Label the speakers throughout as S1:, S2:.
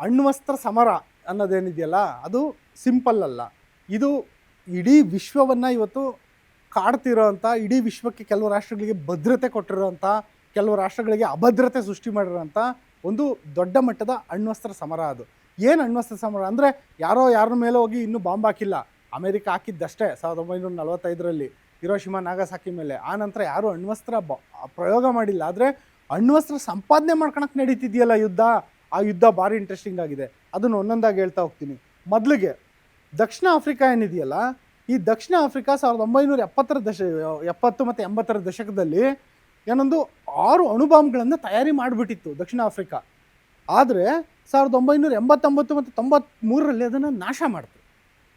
S1: ಅಣ್ವಸ್ತ್ರ ಸಮರ ಅನ್ನೋದೇನಿದೆಯಲ್ಲ ಅದು ಸಿಂಪಲ್ ಅಲ್ಲ. ಇದು ಇಡೀ ವಿಶ್ವವನ್ನು ಇವತ್ತು ಕಾಡ್ತಿರೋ ಅಂಥ, ಇಡೀ ವಿಶ್ವಕ್ಕೆ ಕೆಲವು ರಾಷ್ಟ್ರಗಳಿಗೆ ಭದ್ರತೆ ಕೊಟ್ಟಿರೋಂಥ, ಕೆಲವು ರಾಷ್ಟ್ರಗಳಿಗೆ ಅಭದ್ರತೆ ಸೃಷ್ಟಿ ಮಾಡಿರೋಂಥ ಒಂದು ದೊಡ್ಡ ಮಟ್ಟದ ಅಣ್ವಸ್ತ್ರ ಸಮರ ಅದು. ಏನು ಅಣ್ವಸ್ತ್ರ ಸಮರ ಅಂದರೆ ಯಾರ ಮೇಲೆ ಹೋಗಿ ಇನ್ನೂ ಬಾಂಬ್ ಹಾಕಿಲ್ಲ. ಅಮೇರಿಕ ಹಾಕಿದ್ದಷ್ಟೇ 1945ರಲ್ಲಿ ಹಿರೋಶಿಮಾ ನಾಗಸಾಕಿ ಮೇಲೆ. ಆ ನಂತರ ಯಾರೂ ಅಣ್ವಸ್ತ್ರ ಪ್ರಯೋಗ ಮಾಡಿಲ್ಲ. ಆದರೆ ಅಣ್ವಸ್ತ್ರ ಸಂಪಾದನೆ ಮಾಡ್ಕೊಳಕ್ಕೆ ನಡೀತಿದೆಯಲ್ಲ ಯುದ್ಧ, ಆ ಯುದ್ಧ ಭಾರಿ ಇಂಟ್ರೆಸ್ಟಿಂಗ್ ಆಗಿದೆ. ಅದನ್ನು ಒಂದೊಂದಾಗಿ ಹೇಳ್ತಾ ಹೋಗ್ತೀನಿ. ಮೊದಲಿಗೆ ದಕ್ಷಿಣ ಆಫ್ರಿಕಾ ಏನಿದೆಯಲ್ಲ, ಈ ದಕ್ಷಿಣ ಆಫ್ರಿಕಾ 1970 ಮತ್ತು 80ರ ದಶಕದಲ್ಲಿ ಏನೊಂದು 6 ಅಣುಬಾಂಬ್ಗಳನ್ನು ತಯಾರಿ ಮಾಡಿಬಿಟ್ಟಿತ್ತು ದಕ್ಷಿಣ ಆಫ್ರಿಕಾ. ಆದರೆ 1989 ಮತ್ತು 93ರಲ್ಲಿ ಅದನ್ನು ನಾಶ ಮಾಡ್ತು.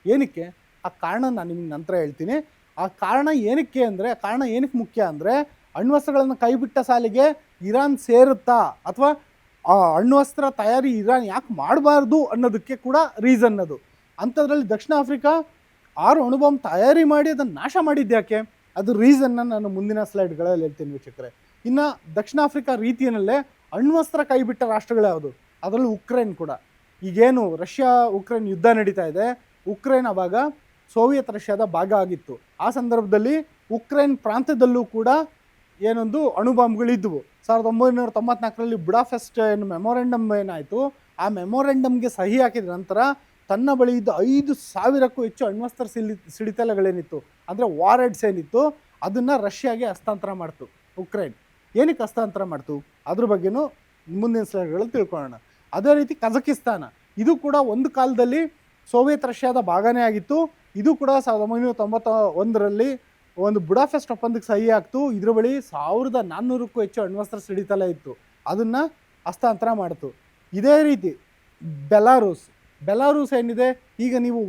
S1: ಏನಕ್ಕೆ? ಆ ಕಾರಣ ನಾನು ನಿಮ್ಗೆ ನಂತರ ಹೇಳ್ತೀನಿ. ಆ ಕಾರಣ ಏನಕ್ಕೆ ಅಂದರೆ, ಕಾರಣ ಏನಕ್ಕೆ ಮುಖ್ಯ ಅಂದರೆ, ಅಣ್ವಸ್ತ್ರಗಳನ್ನು ಕೈಬಿಟ್ಟ ಸಾಲಿಗೆ ಇರಾನ್ ಸೇರುತ್ತಾ ಅಥವಾ ಆ ಅಣ್ವಸ್ತ್ರ ತಯಾರಿ ಇರಾನ್ ಯಾಕೆ ಮಾಡಬಾರ್ದು ಅನ್ನೋದಕ್ಕೆ ಕೂಡ ರೀಸನ್ ಅದು. ಅಂಥದ್ರಲ್ಲಿ ದಕ್ಷಿಣ ಆಫ್ರಿಕಾ 6 ಅಣುಬಾಂಬ್ ತಯಾರಿ ಮಾಡಿ ಅದನ್ನು ನಾಶ ಮಾಡಿದ್ಯಾಕೆ, ಅದು ರೀಸನ್ನ ನಾನು ಮುಂದಿನ ಸ್ಲೈಡ್ಗಳಲ್ಲಿ ಹೇಳ್ತೀನಿ ವೀಕ್ಷಕರೇ. ಇನ್ನು ದಕ್ಷಿಣ ಆಫ್ರಿಕಾ ರೀತಿಯಲ್ಲೇ ಅಣ್ವಸ್ತ್ರ ಕೈಬಿಟ್ಟ ರಾಷ್ಟ್ರಗಳು ಯಾವುದು, ಅದರಲ್ಲೂ ಉಕ್ರೇನ್ ಕೂಡ. ಈಗೇನು ರಷ್ಯಾ ಉಕ್ರೇನ್ ಯುದ್ಧ ನಡೀತಾ ಇದೆ, ಉಕ್ರೇನ್ ಆವಾಗ ಸೋವಿಯತ್ ರಷ್ಯಾದ ಭಾಗ ಆಗಿತ್ತು. ಆ ಸಂದರ್ಭದಲ್ಲಿ ಉಕ್ರೇನ್ ಪ್ರಾಂತ್ಯದಲ್ಲೂ ಕೂಡ ಏನೊಂದು ಅಣುಬಾಂಬ್ಗಳಿದ್ದವು. 1994ರಲ್ಲಿ ಬುಡಾಪೆಸ್ಟ್ ಮೆಮೊರೆಂಡಮ್ ಏನಾಯಿತು, ಆ ಮೆಮೊರೆಂಡಮ್ಗೆ ಸಹಿ ಹಾಕಿದ ನಂತರ ತನ್ನ ಬಳಿ ಇದ್ದ 5,000ಕ್ಕೂ ಹೆಚ್ಚು ಅಣ್ವಸ್ತ್ರ ಸಿಡಿತಲೆಗಳೇನಿತ್ತು, ಅಂದರೆ ವಾರೆಡ್ಸ್ ಏನಿತ್ತು, ಅದನ್ನು ರಷ್ಯಾಗೆ ಹಸ್ತಾಂತರ ಮಾಡ್ತು ಉಕ್ರೇನ್. ಏನಕ್ಕೆ ಹಸ್ತಾಂತರ ಮಾಡ್ತು ಅದ್ರ ಬಗ್ಗೆನೂ ಮುಂದಿನ ಸ್ಲೈಡ್ಗಳಲ್ಲಿ ತಿಳ್ಕೊಳ್ಳೋಣ. ಅದೇ ರೀತಿ ಕಜಕಿಸ್ತಾನ, ಇದು ಕೂಡ ಒಂದು ಕಾಲದಲ್ಲಿ ಸೋವಿಯತ್ ರಷ್ಯಾದ ಭಾಗನೇ ಆಗಿತ್ತು. ಇದು ಕೂಡ 1991ರಲ್ಲಿ ಒಂದು ಬುಡಾಪೆಸ್ಟ್ ಒಪ್ಪಂದಕ್ಕೆ ಸಹಿ ಆಗ್ತು. ಇದ್ರ ಬಳಿ 1400ಕ್ಕೂ ಹೆಚ್ಚು ಅಣ್ವಸ್ತ್ರ ಸಿಡಿತಲೆ ಇತ್ತು, ಅದನ್ನು ಹಸ್ತಾಂತರ ಮಾಡ್ತು. ಇದೇ ರೀತಿ ಬೆಲಾರೂಸ್ ಏನಿದೆ, ಈಗ ನೀವು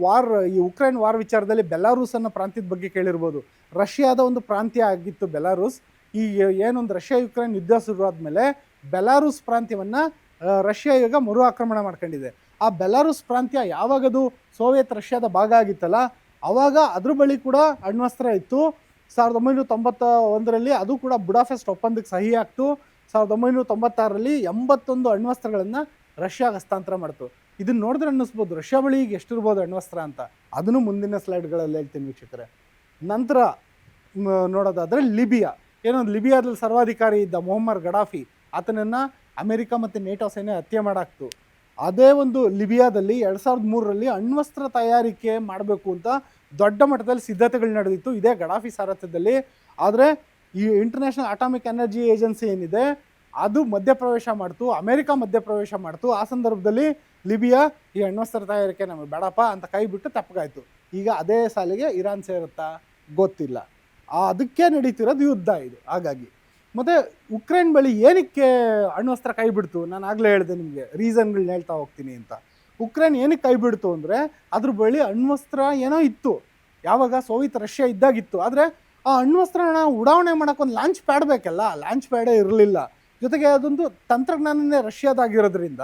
S1: ಈ ಉಕ್ರೇನ್ ವಾರ್ ವಿಚಾರದಲ್ಲಿ ಬೆಲಾರೂಸ್ ಅನ್ನೋ ಪ್ರಾಂತ್ಯದ ಬಗ್ಗೆ ಕೇಳಿರ್ಬೋದು. ರಷ್ಯಾದ ಒಂದು ಪ್ರಾಂತ್ಯ ಆಗಿತ್ತು ಬೆಲಾರೂಸ್. ಈ ಏನೊಂದು ರಷ್ಯಾ ಯುಕ್ರೇನ್ ಯುದ್ಧ ಶುರುವಾದ್ಮೇಲೆ ಬೆಲಾರೂಸ್ ಪ್ರಾಂತ್ಯವನ್ನು ರಷ್ಯಾ ಈಗ ಮರು ಆಕ್ರಮಣ ಮಾಡ್ಕೊಂಡಿದೆ. ಆ ಬೆಲಾರೂಸ್ ಪ್ರಾಂತ್ಯ ಯಾವಾಗದು ಸೋವಿಯತ್ ರಷ್ಯಾದ ಭಾಗ ಆಗಿತ್ತಲ್ಲ, ಆವಾಗ ಅದ್ರ ಬಳಿ ಕೂಡ ಅಣ್ವಸ್ತ್ರ ಇತ್ತು. 1991ರಲ್ಲಿ ಅದು ಕೂಡ ಬುಡಾಪೆಸ್ಟ್ ಒಪ್ಪಂದಕ್ಕೆ ಸಹಿ ಆಗ್ತು. 1996ರಲ್ಲಿ 81 ಅಣ್ವಸ್ತ್ರಗಳನ್ನು ರಷ್ಯಾಗೆ ಹಸ್ತಾಂತರ ಮಾಡ್ತು. ಇದನ್ನು ನೋಡಿದ್ರೆ ಅನ್ನಿಸ್ಬೋದು ರಷ್ಯಾ ಬಳಿ ಈಗ ಎಷ್ಟಿರ್ಬೋದು ಅಣ್ವಸ್ತ್ರ ಅಂತ. ಅದನ್ನು ಮುಂದಿನ ಸ್ಲೈಡ್ಗಳಲ್ಲಿ ಹೇಳ್ತೀನಿ ವೀಕ್ಷಕರೇ. ನಂತರ ನೋಡೋದಾದರೆ ಲಿಬಿಯಾದಲ್ಲಿ ಸರ್ವಾಧಿಕಾರಿ ಇದ್ದ ಮೊಹಮ್ಮರ್ ಗಡಾಫಿ, ಆತನನ್ನು ಅಮೆರಿಕ ಮತ್ತು ನೇಟೋ ಸೇನೆ ಹತ್ಯೆ ಮಾಡಾಕ್ತು. ಅದೇ ಒಂದು ಲಿಬಿಯಾದಲ್ಲಿ 2003ರಲ್ಲಿ ಅಣ್ವಸ್ತ್ರ ತಯಾರಿಕೆ ಮಾಡಬೇಕು ಅಂತ ದೊಡ್ಡ ಮಟ್ಟದಲ್ಲಿ ಸಿದ್ಧತೆಗಳು ನಡೆದಿತ್ತು, ಇದೇ ಗಡಾಫಿ ಸಾರಥ್ಯದಲ್ಲಿ. ಆದರೆ ಈ ಇಂಟರ್ನ್ಯಾಷನಲ್ ಅಟಾಮಿಕ್ ಎನರ್ಜಿ ಏಜೆನ್ಸಿ ಏನಿದೆ ಅದು ಮಧ್ಯಪ್ರವೇಶ ಮಾಡ್ತು, ಅಮೆರಿಕ ಮಧ್ಯಪ್ರವೇಶ ಮಾಡ್ತು. ಆ ಸಂದರ್ಭದಲ್ಲಿ ಲಿಬಿಯಾ ಈ ಅಣ್ವಸ್ತ್ರ ತಯಾರಿಕೆ ನಮಗೆ ಬೇಡಪ್ಪ ಅಂತ ಕೈ ಬಿಟ್ಟು ತಪ್ಪಗಾಯ್ತು. ಈಗ ಅದೇ ಸಾಲಿಗೆ ಇರಾನ್ ಸೇರುತ್ತಾ ಗೊತ್ತಿಲ್ಲ. ಅದಕ್ಕೆ ನಡೀತಿರೋದು ಯುದ್ಧ ಇದು. ಹಾಗಾಗಿ ಮತ್ತು ಉಕ್ರೇನ್ ಬಳಿ ಏನಕ್ಕೆ ಅಣ್ವಸ್ತ್ರ ಕೈ ಬಿಡ್ತು, ನಾನು ಆಗಲೇ ಹೇಳಿದೆ ನಿಮಗೆ ರೀಸನ್ಗಳನ್ನ ಹೇಳ್ತಾ ಹೋಗ್ತೀನಿ ಅಂತ. ಉಕ್ರೇನ್ ಏನಕ್ಕೆ ಕೈ ಬಿಡ್ತು ಅಂದರೆ, ಅದ್ರ ಬಳಿ ಅಣ್ವಸ್ತ್ರ ಏನೋ ಇತ್ತು, ಯಾವಾಗ ಸೋವಿಯತ್ ರಷ್ಯಾ ಇದ್ದಾಗಿತ್ತು. ಆದರೆ ಆ ಅಣ್ವಸ್ತ್ರನ ಉಡಾವಣೆ ಮಾಡೋಕೆ ಒಂದು ಲಾಂಚ್ ಪ್ಯಾಡ್ ಬೇಕಲ್ಲ, ಲಾಂಚ್ ಪ್ಯಾಡೇ ಇರಲಿಲ್ಲ. ಜೊತೆಗೆ ಅದೊಂದು ತಂತ್ರಜ್ಞಾನನೇ ರಷ್ಯಾದಾಗಿರೋದ್ರಿಂದ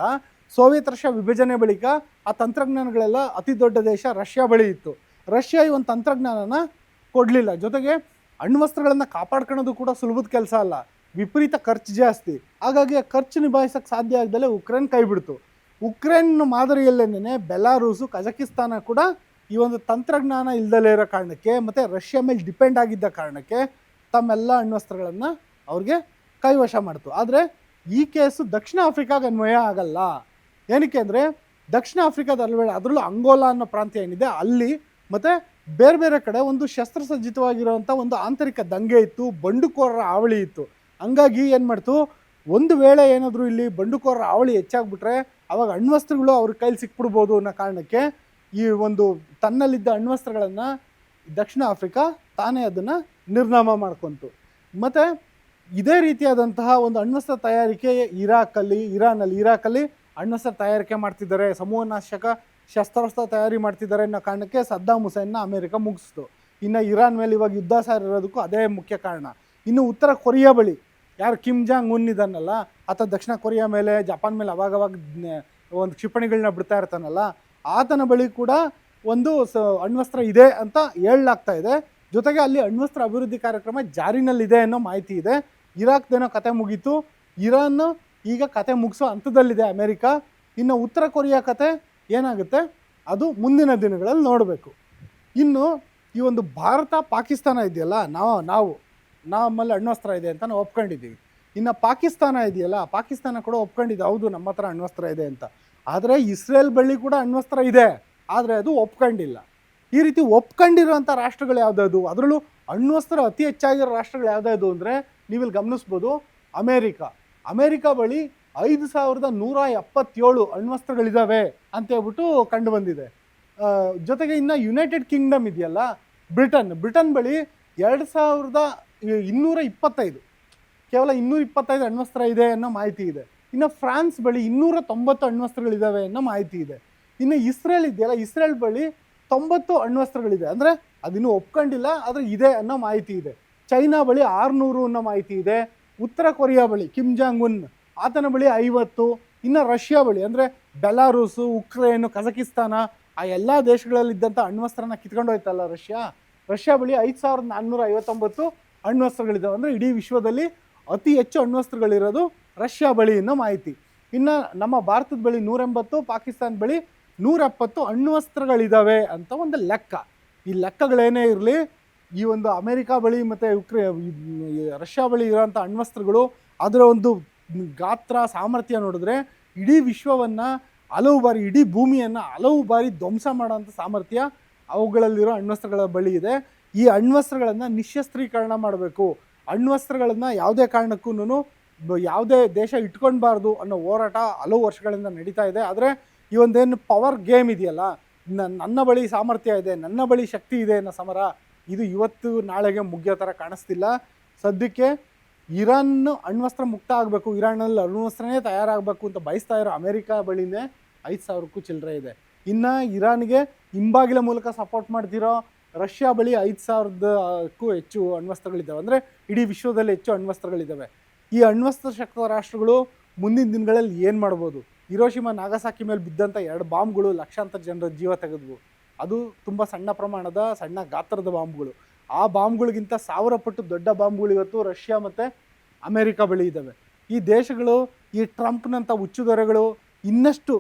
S1: ಸೋವಿಯತ್ ರಷ್ಯಾ ವಿಭಜನೆ ಬಳಿಕ ಆ ತಂತ್ರಜ್ಞಾನಗಳೆಲ್ಲ ಅತಿ ದೊಡ್ಡ ದೇಶ ರಷ್ಯಾ ಬಳಿ ಇತ್ತು. ರಷ್ಯಾ ಈ ಒಂದು ತಂತ್ರಜ್ಞಾನನ ಕೊಡಲಿಲ್ಲ. ಜೊತೆಗೆ ಅಣ್ವಸ್ತ್ರಗಳನ್ನು ಕಾಪಾಡ್ಕೊಳ್ಳೋದು ಕೂಡ ಸುಲಭದ ಕೆಲಸ ಅಲ್ಲ, ವಿಪರೀತ ಖರ್ಚು ಜಾಸ್ತಿ. ಹಾಗಾಗಿ ಆ ಖರ್ಚು ನಿಭಾಯಿಸೋಕ್ಕೆ ಸಾಧ್ಯ ಆಗದಲ್ಲೇ ಉಕ್ರೇನ್ ಕೈ ಬಿಡ್ತು. ಉಕ್ರೇನ್ ಮಾದರಿಯಲ್ಲೇನೆ ಬೆಲಾರೂಸು, ಕಜಕಿಸ್ತಾನ ಕೂಡ ಈ ಒಂದು ತಂತ್ರಜ್ಞಾನ ಇಲ್ದಲೇ ಇರೋ ಕಾರಣಕ್ಕೆ ಮತ್ತು ರಷ್ಯಾ ಮೇಲೆ ಡಿಪೆಂಡ್ ಆಗಿದ್ದ ಕಾರಣಕ್ಕೆ ತಮ್ಮೆಲ್ಲ ಅಣ್ವಸ್ತ್ರಗಳನ್ನು ಅವ್ರಿಗೆ ಕೈವಶ ಮಾಡ್ತು. ಆದರೆ ಈ ಕೇಸು ದಕ್ಷಿಣ ಆಫ್ರಿಕಾಗೆ ಅನ್ವಯ ಆಗಲ್ಲ. ಏನಕ್ಕೆ ಅಂದರೆ ದಕ್ಷಿಣ ಆಫ್ರಿಕಾದಲ್ಲಿ ಅದರಲ್ಲೂ ಅಂಗೋಲಾ ಅನ್ನೋ ಪ್ರಾಂತ್ಯ ಏನಿದೆ ಅಲ್ಲಿ ಮತ್ತು ಬೇರೆ ಬೇರೆ ಕಡೆ ಒಂದು ಶಸ್ತ್ರಸಜ್ಜಿತವಾಗಿರುವಂಥ ಒಂದು ಆಂತರಿಕ ದಂಗೆ ಇತ್ತು, ಬಂಡುಕೋರರ ಹಾವಳಿ ಇತ್ತು. ಹಂಗಾಗಿ ಏನು ಮಾಡ್ತು, ಒಂದು ವೇಳೆ ಏನಾದರೂ ಇಲ್ಲಿ ಬಂಡುಕೋರರ ಹಾವಳಿ ಹೆಚ್ಚಾಗ್ಬಿಟ್ರೆ ಆವಾಗ ಅಣ್ವಸ್ತ್ರಗಳು ಅವ್ರ ಕೈಲಿ ಸಿಕ್ಬಿಡ್ಬೋದು ಅನ್ನೋ ಕಾರಣಕ್ಕೆ ಈ ಒಂದು ತನ್ನಲ್ಲಿದ್ದ ಅಣ್ವಸ್ತ್ರಗಳನ್ನು ದಕ್ಷಿಣ ಆಫ್ರಿಕಾ ತಾನೇ ಅದನ್ನು ನಿರ್ನಾಮ ಮಾಡ್ಕೊತು. ಮತ್ತು ಇದೇ ರೀತಿಯಾದಂತಹ ಒಂದು ಅಣ್ವಸ್ತ್ರ ತಯಾರಿಕೆ ಇರಾಕಲ್ಲಿ ಅಣ್ವಸ್ತ್ರ ತಯಾರಿಕೆ ಮಾಡ್ತಿದ್ದಾರೆ, ಸಮೂಹನಾಶಕ ಶಸ್ತ್ರಾಸ್ತ್ರ ತಯಾರಿ ಮಾಡ್ತಿದ್ದಾರೆ ಅನ್ನೋ ಕಾರಣಕ್ಕೆ ಸದ್ದಾಮ್ ಹುಸೇನ್ನ ಅಮೆರಿಕ ಮುಗಿಸ್ತು. ಇನ್ನು ಇರಾನ್ ಮೇಲೆ ಇವಾಗ ಯುದ್ಧ ಸಾರಿರೋದಕ್ಕೂ ಅದೇ ಮುಖ್ಯ ಕಾರಣ. ಇನ್ನು ಉತ್ತರ ಕೊರಿಯಾ ಬಳಿ ಯಾರು ಕಿಮ್ ಜಾಂಗ್ ಉನ್ ಇದ್ದಾನಲ್ಲ, ಆತ ದಕ್ಷಿಣ ಕೊರಿಯಾ ಮೇಲೆ, ಜಪಾನ್ ಮೇಲೆ ಅವಾಗವಾಗ ಒಂದು ಕ್ಷಿಪಣಿಗಳನ್ನ ಬಿಡ್ತಾ ಇರ್ತಾನಲ್ಲ, ಆತನ ಬಳಿ ಕೂಡ ಒಂದು ಅಣ್ವಸ್ತ್ರ ಇದೆ ಅಂತ ಹೇಳಲಾಗ್ತಾ ಇದೆ. ಜೊತೆಗೆ ಅಲ್ಲಿ ಅಣ್ವಸ್ತ್ರ ಅಭಿವೃದ್ಧಿ ಕಾರ್ಯಕ್ರಮ ಜಾರಿನಲ್ಲಿದೆ ಅನ್ನೋ ಮಾಹಿತಿ ಇದೆ. ಇರಾಕ್ದೇನೋ ಕತೆ ಮುಗೀತು, ಇರಾನ್ ಈಗ ಕತೆ ಮುಗಿಸೋ ಹಂತದಲ್ಲಿದೆ ಅಮೆರಿಕ. ಇನ್ನು ಉತ್ತರ ಕೊರಿಯಾ ಕತೆ ಏನಾಗುತ್ತೆ ಅದು ಮುಂದಿನ ದಿನಗಳಲ್ಲಿ ನೋಡಬೇಕು. ಇನ್ನು ಈ ಒಂದು ಭಾರತ ಪಾಕಿಸ್ತಾನ ಇದೆಯಲ್ಲ, ನಮ್ಮಲ್ಲಿ ಅಣ್ವಸ್ತ್ರ ಇದೆ ಅಂತ ನಾವು ಒಪ್ಕೊಂಡಿದ್ದೀವಿ. ಇನ್ನು ಪಾಕಿಸ್ತಾನ ಇದೆಯಲ್ಲ, ಪಾಕಿಸ್ತಾನ ಕೂಡ ಒಪ್ಕೊಂಡಿದೆ, ಹೌದು ನಮ್ಮ ಹತ್ರ ಅಣ್ವಸ್ತ್ರ ಇದೆ ಅಂತ. ಆದರೆ ಇಸ್ರೇಲ್ ಬಳಿ ಕೂಡ ಅಣ್ವಸ್ತ್ರ ಇದೆ, ಆದರೆ ಅದು ಒಪ್ಕೊಂಡಿಲ್ಲ. ಈ ರೀತಿ ಒಪ್ಕೊಂಡಿರೋಂಥ ರಾಷ್ಟ್ರಗಳು ಯಾವುದಾದ್ರು, ಅದರಲ್ಲೂ ಅಣ್ವಸ್ತ್ರ ಅತಿ ಹೆಚ್ಚಾಗಿರೋ ರಾಷ್ಟ್ರಗಳು ಯಾವುದಾದ್ರು ಅಂದರೆ ನೀವಿಲ್ಲಿ ಗಮನಿಸ್ಬೋದು, ಅಮೇರಿಕಾ ಬಳಿ 5177 ಅಣ್ವಸ್ತ್ರಗಳಿದ್ದಾವೆ ಅಂತೇಳ್ಬಿಟ್ಟು ಕಂಡು ಬಂದಿದೆ. ಜೊತೆಗೆ ಇನ್ನು ಯುನೈಟೆಡ್ ಕಿಂಗ್ಡಮ್ ಇದೆಯಲ್ಲ, ಬ್ರಿಟನ್ ಬಳಿ 2225 ಕೇವಲ 225 ಅಣ್ವಸ್ತ್ರ ಇದೆ ಅನ್ನೋ ಮಾಹಿತಿ ಇದೆ. ಇನ್ನು ಫ್ರಾನ್ಸ್ ಬಳಿ 290 ಅಣ್ವಸ್ತ್ರಗಳಿದ್ದಾವೆ ಅನ್ನೋ ಮಾಹಿತಿ ಇದೆ. ಇನ್ನು ಇಸ್ರೇಲ್ ಇದೆಯಲ್ಲ, ಇಸ್ರೇಲ್ ಬಳಿ 90 ಅಣ್ವಸ್ತ್ರಗಳಿದೆ, ಅಂದರೆ ಅದಿನ್ನೂ ಒಪ್ಕೊಂಡಿಲ್ಲ, ಆದರೆ ಇದೆ ಅನ್ನೋ ಮಾಹಿತಿ ಇದೆ. ಚೈನಾ ಬಳಿ 600 ಅನ್ನೋ ಮಾಹಿತಿ ಇದೆ. ಉತ್ತರ ಕೊರಿಯಾ ಬಳಿ ಕಿಮ್ ಜಾಂಗ್ ಉನ್ ಆತನ ಬಳಿ 50. ಇನ್ನು ರಷ್ಯಾ ಬಳಿ ಅಂದರೆ ಬೆಲಾರೂಸು, ಉಕ್ರೇನು, ಕಜಕಿಸ್ತಾನ ಆ ಎಲ್ಲ ದೇಶಗಳಲ್ಲಿದ್ದಂಥ ಅಣ್ವಸ್ತ್ರನ ಕಿತ್ಕೊಂಡು ಹೋಯ್ತಲ್ಲ ರಷ್ಯಾ ಬಳಿ 5459 ಅಣ್ವಸ್ತ್ರಗಳಿದ್ದಾವೆ. ಅಂದರೆ ಇಡೀ ವಿಶ್ವದಲ್ಲಿ ಅತಿ ಹೆಚ್ಚು ಅಣ್ವಸ್ತ್ರಗಳಿರೋದು ರಷ್ಯಾ ಬಳಿ ಅನ್ನೋ ಮಾಹಿತಿ. ಇನ್ನು ನಮ್ಮ ಭಾರತದ ಬಳಿ 180, ಪಾಕಿಸ್ತಾನ ಬಳಿ 170 ಅಣ್ವಸ್ತ್ರಗಳಿದ್ದಾವೆ ಅಂತ ಒಂದು ಲೆಕ್ಕ. ಈ ಲೆಕ್ಕಗಳೇನೇ ಇರಲಿ, ಈ ಒಂದು ಅಮೇರಿಕಾ ಬಳಿ ಮತ್ತು ರಷ್ಯಾ ಬಳಿ ಇರೋಂಥ ಅಣ್ವಸ್ತ್ರಗಳು ಅದರ ಒಂದು ಗಾತ್ರ ಸಾಮರ್ಥ್ಯ ನೋಡಿದ್ರೆ ಇಡೀ ವಿಶ್ವವನ್ನು ಹಲವು ಬಾರಿ, ಇಡೀ ಭೂಮಿಯನ್ನು ಹಲವು ಬಾರಿ ಧ್ವಂಸ ಮಾಡೋಂಥ ಸಾಮರ್ಥ್ಯ ಅವುಗಳಲ್ಲಿರೋ ಅಣ್ವಸ್ತ್ರಗಳ ಬಳಿ ಇದೆ. ಈ ಅಣ್ವಸ್ತ್ರಗಳನ್ನು ನಿಶ್ಶಸ್ತ್ರೀಕರಣ ಮಾಡಬೇಕು, ಅಣ್ವಸ್ತ್ರಗಳನ್ನು ಯಾವುದೇ ಕಾರಣಕ್ಕೂ ಯಾವುದೇ ದೇಶ ಇಟ್ಕೊಳ್ಬಾರ್ದು ಅನ್ನೋ ಹೋರಾಟ ಹಲವು ವರ್ಷಗಳಿಂದ ನಡೀತಾ ಇದೆ. ಆದರೆ ಈ ಒಂದೇನು ಪವರ್ ಗೇಮ್ ಇದೆಯಲ್ಲ, ನನ್ನ ಬಳಿ ಸಾಮರ್ಥ್ಯ ಇದೆ, ನನ್ನ ಬಳಿ ಶಕ್ತಿ ಇದೆ ಅನ್ನೋ ಸಮರ ಇದು ಇವತ್ತು ನಾಳೆಗೆ ಮುಗಿಯೋ ಥರ ಕಾಣಿಸ್ತಿಲ್ಲ. ಸದ್ಯಕ್ಕೆ ಇರಾನ್ ಅಣ್ವಸ್ತ್ರ ಮುಕ್ತ ಆಗಬೇಕು, ಇರಾನಲ್ಲಿ ಅಣ್ವಸ್ತ್ರನೇ ತಯಾರಾಗಬೇಕು ಅಂತ ಬಯಸ್ತಾ ಇರೋ ಅಮೇರಿಕಾ ಬಳಿನೇ 5000ಕ್ಕೂ ಚಿಲ್ಲರೆ ಇದೆ. ಇನ್ನು ಇರಾನ್ಗೆ ಹಿಂಬಾಗಿಲ ಮೂಲಕ ಸಪೋರ್ಟ್ ಮಾಡ್ತಿರೋ ರಷ್ಯಾ ಬಳಿ 5000ಕ್ಕೂ ಹೆಚ್ಚು ಅಣ್ವಸ್ತ್ರಗಳಿದ್ದಾವೆ. ಅಂದರೆ ಇಡೀ ವಿಶ್ವದಲ್ಲಿ ಹೆಚ್ಚು ಅಣ್ವಸ್ತ್ರಗಳಿದ್ದಾವೆ. ಈ ಅಣ್ವಸ್ತ್ರ ಶಕ್ತ ರಾಷ್ಟ್ರಗಳು ಮುಂದಿನ ದಿನಗಳಲ್ಲಿ ಏನು ಮಾಡ್ಬೋದು? ಹಿರೋಶಿಮಾ ನಾಗಸಾಕಿ ಮೇಲೆ ಬಿದ್ದಂಥ 2 ಬಾಂಬ್ಗಳು ಲಕ್ಷಾಂತರ ಜನರ ಜೀವ ತೆಗೆದ್ವು. ಅದು ತುಂಬ ಸಣ್ಣ ಪ್ರಮಾಣದ, ಸಣ್ಣ ಗಾತ್ರದ ಬಾಂಬ್ಗಳು. ಆ ಬಾಂಬ್ಗಳಿಗಿಂತ 1000 ಪಟ್ಟು ದೊಡ್ಡ ಬಾಂಬ್ಗಳು ಇವತ್ತು ರಷ್ಯಾ ಮತ್ತು ಅಮೇರಿಕಾ ಬಳಿ ಇದ್ದಾವೆ. ಈ ದೇಶಗಳು, ಈ ಟ್ರಂಪ್ನಂಥ ಹುಚ್ಚುದೊರೆಗಳು ಇನ್ನಷ್ಟು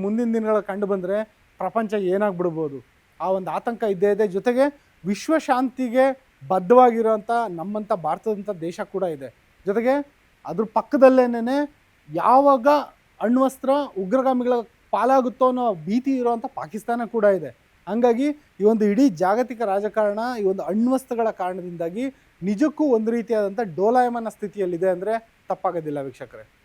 S1: ಮುಂದಿನ ದಿನಗಳು ಕಂಡು ಬಂದರೆ ಪ್ರಪಂಚ ಏನಾಗ್ಬಿಡ್ಬೋದು, ಆ ಒಂದು ಆತಂಕ ಇದ್ದೇ ಇದೆ. ಜೊತೆಗೆ ವಿಶ್ವಶಾಂತಿಗೆ ಬದ್ಧವಾಗಿರೋಂಥ ನಮ್ಮಂಥ ಭಾರತದಂಥ ದೇಶ ಕೂಡ ಇದೆ. ಜೊತೆಗೆ ಅದ್ರ ಪಕ್ಕದಲ್ಲೇನೆ ಯಾವಾಗ ಅಣ್ವಸ್ತ್ರ ಉಗ್ರಗಾಮಿಗಳ ಪಾಲಾಗುತ್ತೋ ಅನ್ನೋ ಭೀತಿ ಇರೋವಂಥ ಪಾಕಿಸ್ತಾನ ಕೂಡ ಇದೆ. ಹಾಗಾಗಿ ಈ ಒಂದು ಇಡೀ ಜಾಗತಿಕ ರಾಜಕಾರಣ ಈ ಒಂದು ಅಣ್ವಸ್ತ್ರಗಳ ಕಾರಣದಿಂದಾಗಿ ನಿಜಕ್ಕೂ ಒಂದು ರೀತಿಯಾದಂಥ ಡೋಲಾಯಮಾನ ಸ್ಥಿತಿಯಲ್ಲಿದೆ ಅಂದರೆ ತಪ್ಪಾಗೋದಿಲ್ಲ ವೀಕ್ಷಕರೇ.